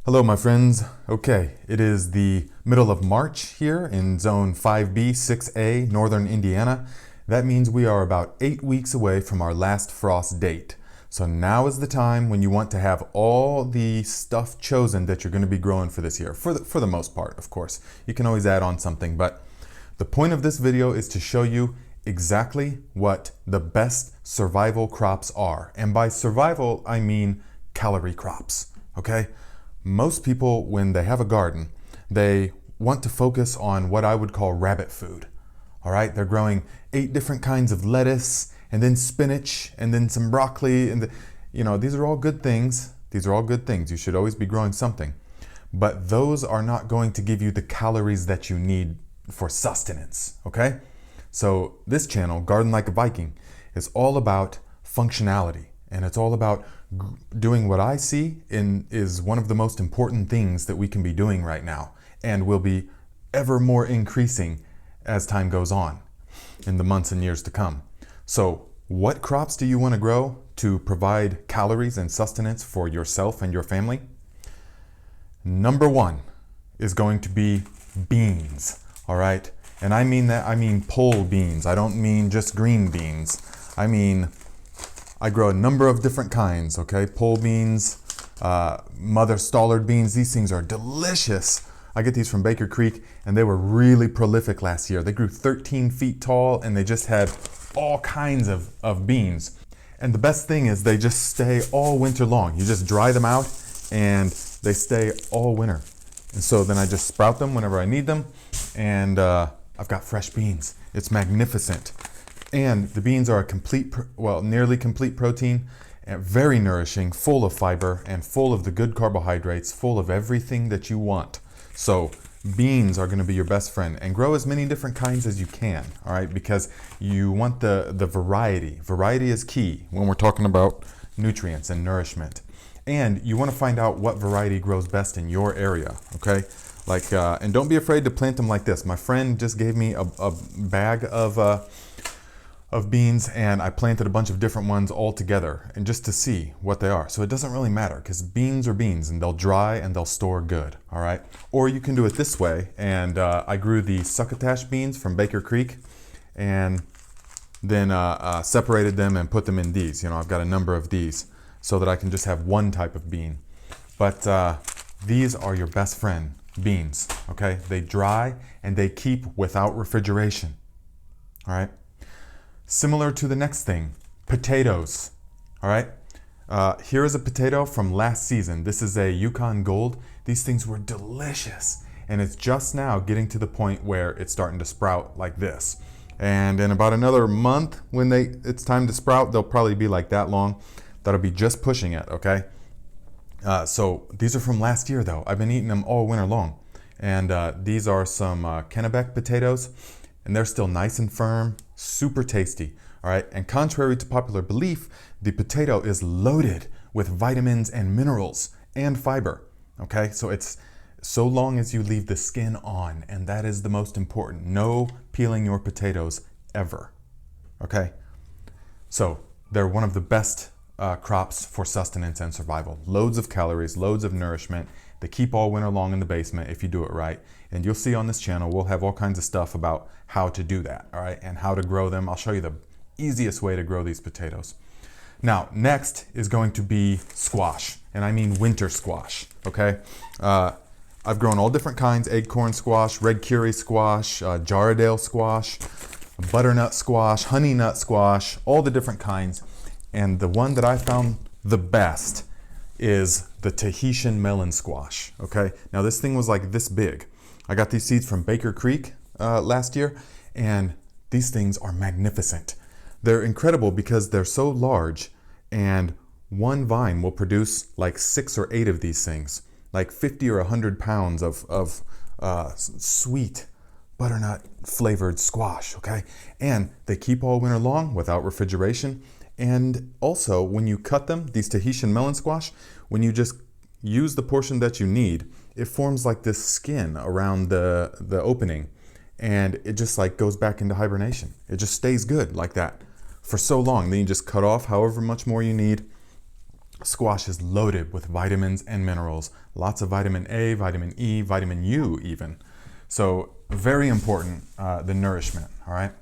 Hello, my friends. Okay, it is the middle of March here in Zone 5B, 6A, Northern Indiana. That means we are about 8 weeks away from our last frost date. So now is the time when you want to have all the stuff chosen that you're going to be growing for this year. For the most part, of course. You can always add on something, but the point of this video is to show you exactly what the best survival crops are. And by survival, I mean calorie crops, okay? Most people, when they have a garden, they want to focus on what I would call rabbit food. All right, they're growing 8 different kinds of lettuce, and then spinach, and then some broccoli, and these are all good things. These are all good things. You should always be growing something, but those are not going to give you the calories that you need for sustenance. Okay, so this channel, Garden Like a Viking, is all about functionality, and it's all about doing what I see is one of the most important things that we can be doing right now, and will be ever more increasing as time goes on in the months and years to come. So what crops do you want to grow to provide calories and sustenance for yourself and your family? Number 1 is going to be beans. All right, and I mean pole beans. I don't mean just green beans. I grow a number of different kinds, okay? Pole beans, mother stallard beans. These things are delicious. I get these from Baker Creek, and they were really prolific last year. They grew 13 feet tall, and they just had all kinds of beans. And the best thing is they just stay all winter long. You just dry them out, and they stay all winter. And so then I just sprout them whenever I need them, and I've got fresh beans. It's magnificent. And the beans are a nearly complete protein, and very nourishing, full of fiber, and full of the good carbohydrates, full of everything that you want. So beans are going to be your best friend, and grow as many different kinds as you can, all right? Because you want the variety. Variety is key when we're talking about nutrients and nourishment. And you want to find out what variety grows best in your area, okay? And don't be afraid to plant them like this. My friend just gave me a bag of beans, and I planted a bunch of different ones all together, and just to see what they are. So it doesn't really matter, because beans are beans, and they'll dry and they'll store good, all right? Or you can do it this way, and I grew the succotash beans from Baker Creek, and then separated them and put them in these. I've got a number of these so that I can just have one type of bean. But these are your best friend, beans, okay? They dry and they keep without refrigeration, all right? Similar to the next thing, potatoes, all right? Here is a potato from last season. This is a Yukon Gold. These things were delicious, and it's just now getting to the point where it's starting to sprout like this. And in about another month, when it's time to sprout, they'll probably be like that long. That'll be just pushing it, okay? So these are from last year, though. I've been eating them all winter long. And these are some Kennebec potatoes, and they're still nice and firm, super tasty, all right? And contrary to popular belief, the potato is loaded with vitamins and minerals and fiber, okay? So it's so long as you leave the skin on, and that is the most important. No peeling your potatoes ever, okay? So they're one of the best crops for sustenance and survival. Loads of calories, loads of nourishment. They keep all winter long in the basement if you do it right. And you'll see on this channel, we'll have all kinds of stuff about how to do that, all right? And how to grow them. I'll show you the easiest way to grow these potatoes. Now, next is going to be squash, and I mean winter squash, okay? I've grown all different kinds: acorn squash, red curry squash, Jarradale squash, butternut squash, honey nut squash, all the different kinds. And the one that I found the best is the Tahitian melon squash, okay? Now this thing was like this big. I got these seeds from Baker Creek last year, and these things are magnificent. They're incredible because they're so large, and one vine will produce like 6 or 8 of these things, like 50 or 100 pounds of sweet butternut flavored squash, okay? And they keep all winter long without refrigeration. And also, when you cut them, these Tahitian melon squash, when you just use the portion that you need, it forms like this skin around the opening, and it just like goes back into hibernation. It just stays good like that for so long. Then you just cut off however much more you need, Squash is loaded with vitamins and minerals, lots of vitamin A, vitamin E, vitamin U even. So very important, the nourishment, all right?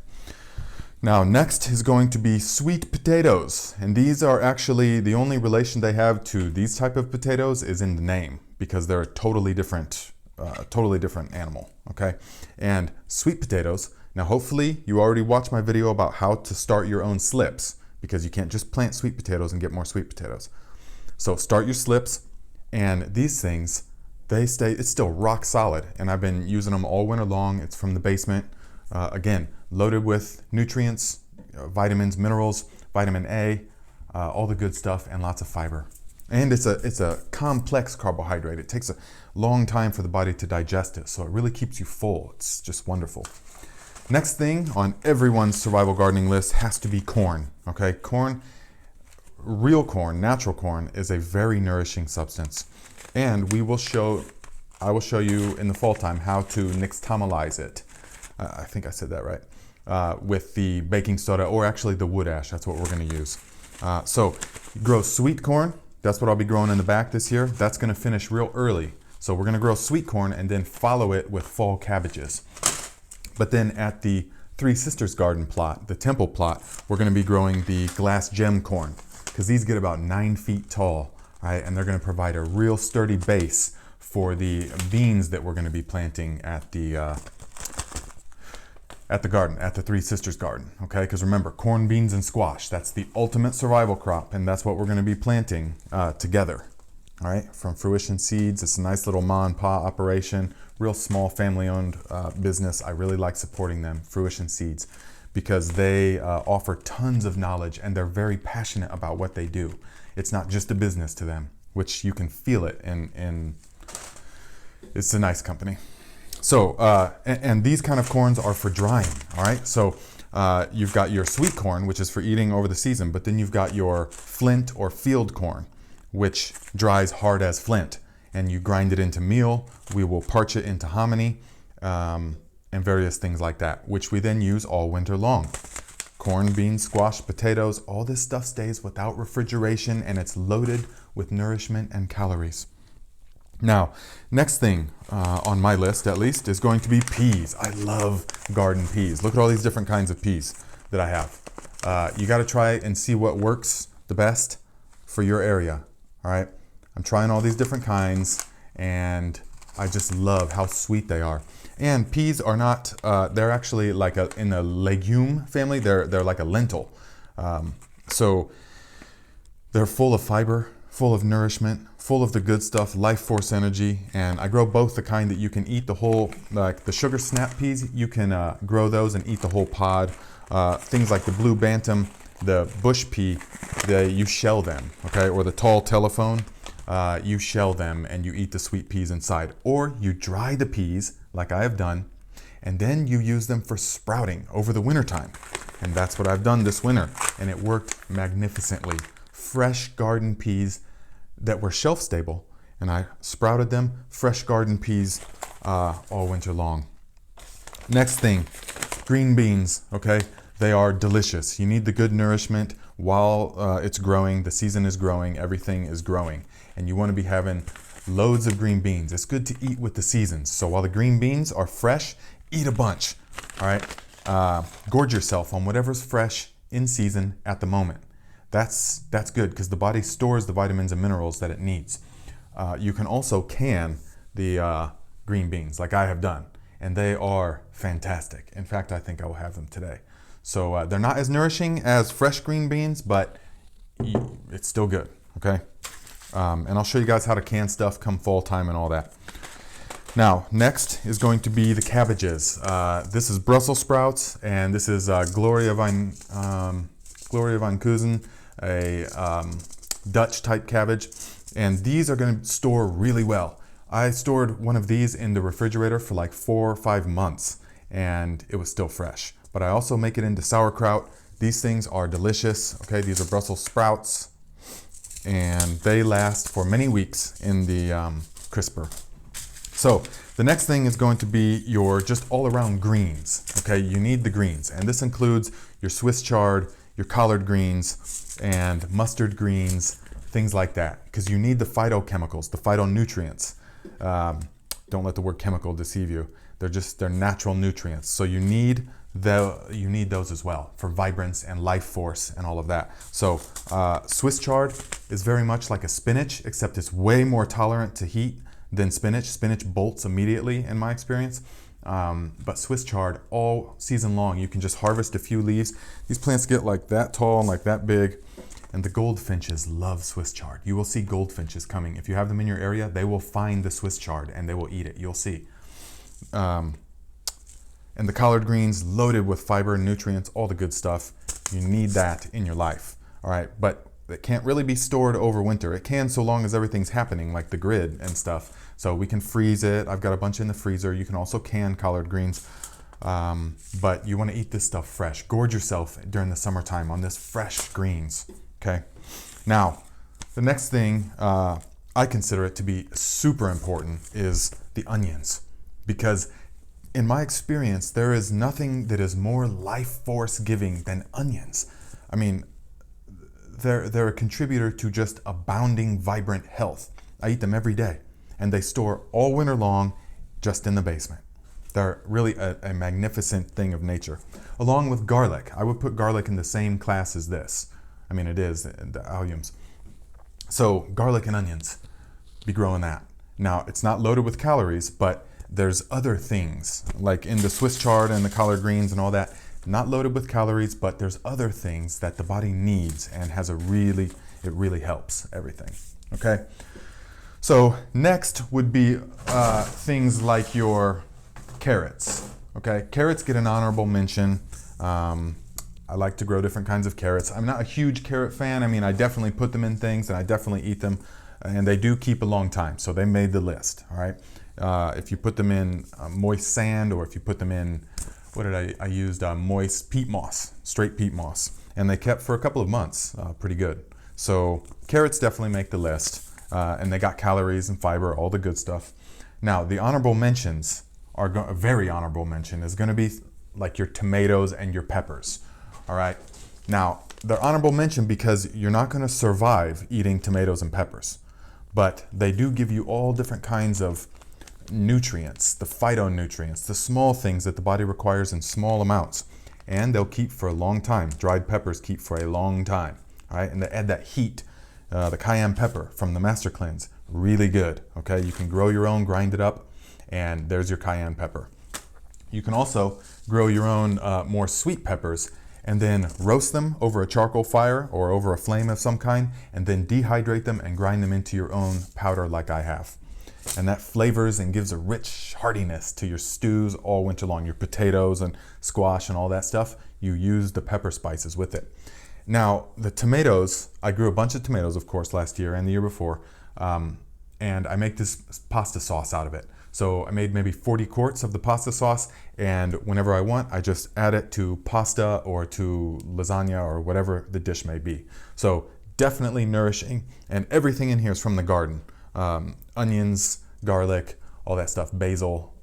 Now next is going to be sweet potatoes. And these are actually, the only relation they have to these type of potatoes is in the name, because they're a totally different animal, okay? And sweet potatoes, now hopefully you already watched my video about how to start your own slips, because you can't just plant sweet potatoes and get more sweet potatoes. So start your slips, and these things, it's still rock solid, and I've been using them all winter long. It's from the basement. Again, loaded with nutrients, vitamins, minerals, vitamin A, all the good stuff, and lots of fiber. And it's a complex carbohydrate. It takes a long time for the body to digest it, so it really keeps you full. It's just wonderful. Next thing on everyone's survival gardening list has to be corn. Okay, corn, real corn, natural corn, is a very nourishing substance. And I will show you in the fall time how to nixtamalize it. I think I said that right. With the baking soda, or actually the wood ash, that's what we're gonna use. So grow sweet corn. That's what I'll be growing in the back this year. That's gonna finish real early. So we're gonna grow sweet corn and then follow it with fall cabbages. But then at the Three Sisters garden plot, the temple plot, we're gonna be growing the glass gem corn, because these get about 9 feet tall, right? And they're gonna provide a real sturdy base for the beans that we're gonna be planting at the garden, at the Three Sisters garden, okay? Because remember, corn, beans, and squash, that's the ultimate survival crop, and that's what we're gonna be planting together, all right? From Fruition Seeds. It's a nice little ma and pa operation, real small family-owned business. I really like supporting them, Fruition Seeds, because they offer tons of knowledge, and they're very passionate about what they do. It's not just a business to them, which you can feel it, and it's a nice company. So, and these kind of corns are for drying, all right? So you've got your sweet corn, which is for eating over the season, but then you've got your flint or field corn, which dries hard as flint, and you grind it into meal. We will parch it into hominy, and various things like that, which we then use all winter long. Corn, beans, squash, potatoes, all this stuff stays without refrigeration, and it's loaded with nourishment and calories. Now, next thing on my list, at least, is going to be peas. I love garden peas. Look at all these different kinds of peas that I have. You got to try and see what works the best for your area, all right? I'm trying all these different kinds, and I just love how sweet they are. And peas are not, they're actually like in the legume family. They're like a lentil. So they're full of fiber, full of nourishment, full of the good stuff, life force energy. And I grow both the kind that you can eat the whole, like the sugar snap peas, you can grow those and eat the whole pod. Things like the blue bantam, the bush pea, you shell them, okay? Or the tall telephone, you shell them and you eat the sweet peas inside. Or you dry the peas, like I have done, and then you use them for sprouting over the winter time. And that's what I've done this winter, and it worked magnificently. Fresh garden peas that were shelf stable, and I sprouted them, fresh garden peas, all winter long. Next thing, green beans, okay? They are delicious. You need the good nourishment while it's growing, the season is growing, everything is growing. And you want to be having loads of green beans. It's good to eat with the seasons. So while the green beans are fresh, eat a bunch, all right? Gorge yourself on whatever's fresh in season at the moment. That's good, because the body stores the vitamins and minerals that it needs. You can also can the green beans, like I have done, and they are fantastic. In fact, I think I will have them today. So they're not as nourishing as fresh green beans, but it's still good, okay? And I'll show you guys how to can stuff come fall time and all that. Now, next is going to be the cabbages. This is Brussels sprouts, and this is Gloria van Kuzen, a Dutch type cabbage. And these are going to store really well. I stored one of these in the refrigerator for like 4 or 5 months, and it was still fresh. But I also make it into sauerkraut. These things are delicious. Okay, these are Brussels sprouts, and they last for many weeks in the crisper. So the next thing is going to be your just all around greens. Okay, you need the greens, and this includes your Swiss chard, your collard greens, and mustard greens, things like that, because you need the phytochemicals, the phytonutrients. Don't let the word chemical deceive you. They're natural nutrients. So you need those as well for vibrance and life force and all of that. So Swiss chard is very much like a spinach, except it's way more tolerant to heat than spinach. Spinach bolts immediately in my experience. But Swiss chard, all season long, you can just harvest a few leaves. These plants get like that tall and like that big. And the goldfinches love Swiss chard. You will see goldfinches coming. If you have them in your area, they will find the Swiss chard and they will eat it. You'll see. And the collard greens, loaded with fiber, nutrients, all the good stuff. You need that in your life. All right, but it can't really be stored over winter. It can, so long as everything's happening, like the grid and stuff. So we can freeze it. I've got a bunch in the freezer. You can also can collard greens. But you want to eat this stuff fresh. Gorge yourself during the summertime on this fresh greens. Okay. Now, the next thing I consider it to be super important is the onions, because in my experience, there is nothing that is more life force giving than onions. I mean, they're a contributor to just abounding, vibrant health. I eat them every day, and they store all winter long just in the basement. They're really a magnificent thing of nature. Along with garlic. I would put garlic in the same class as this. I mean, it is, the alliums. So garlic and onions, be growing that. Now, it's not loaded with calories, but there's other things, like in the Swiss chard and the collard greens and all that, not loaded with calories, but there's other things that the body needs and it really helps everything, okay? So next would be things like your carrots, okay? Carrots get an honorable mention. I like to grow different kinds of carrots. I'm not a huge carrot fan. I mean, I definitely put them in things and I definitely eat them, and they do keep a long time, so they made the list, all right? If you put them in moist sand, or if you put them in, what did I used moist peat moss, straight peat moss, and they kept for a couple of months, pretty good. So carrots definitely make the list, and they got calories and fiber, all the good stuff. Now the honorable mentions are a very honorable mention is going to be like your tomatoes and your peppers. All right. Now they're honorable mention because you're not going to survive eating tomatoes and peppers, but they do give you all different kinds of nutrients, the phytonutrients, the small things that the body requires in small amounts, and they'll keep for a long time. Dried peppers keep for a long time, all right? And they add that heat. The cayenne pepper from the Master Cleanse, really good, okay? You can grow your own, grind it up, and there's your cayenne pepper. You can also grow your own more sweet peppers and then roast them over a charcoal fire or over a flame of some kind, and then dehydrate them and grind them into your own powder like I have. And that flavors and gives a rich heartiness to your stews all winter long. Your potatoes and squash and all that stuff, you use the pepper spices with it. Now, the tomatoes, I grew a bunch of tomatoes, of course, last year and the year before, and I make this pasta sauce out of it. So I made maybe 40 quarts of the pasta sauce, and whenever I want, I just add it to pasta or to lasagna or whatever the dish may be. So definitely nourishing, and everything in here is from the garden. Onions, garlic, all that stuff, basil,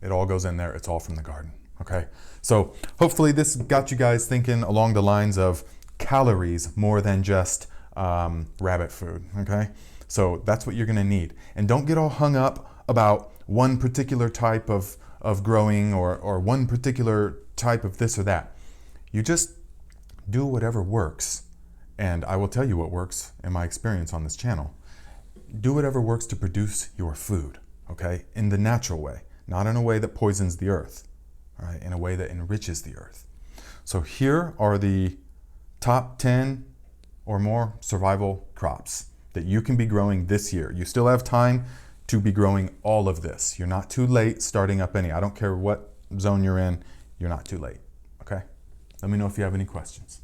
it all goes in there. It's all from the garden, okay? So hopefully this got you guys thinking along the lines of calories more than just rabbit food, okay? So that's what you're gonna need. And don't get all hung up about one particular type of growing or one particular type of this or that. You just do whatever works. And I will tell you what works in my experience on this channel. Do whatever works to produce your food, okay? In the natural way, not in a way that poisons the earth, all right? In a way that enriches the earth. So here are the top 10 or more survival crops that you can be growing this year. You still have time to be growing all of this. You're not too late starting up any. I don't care what zone you're in, you're not too late, okay? Let me know if you have any questions.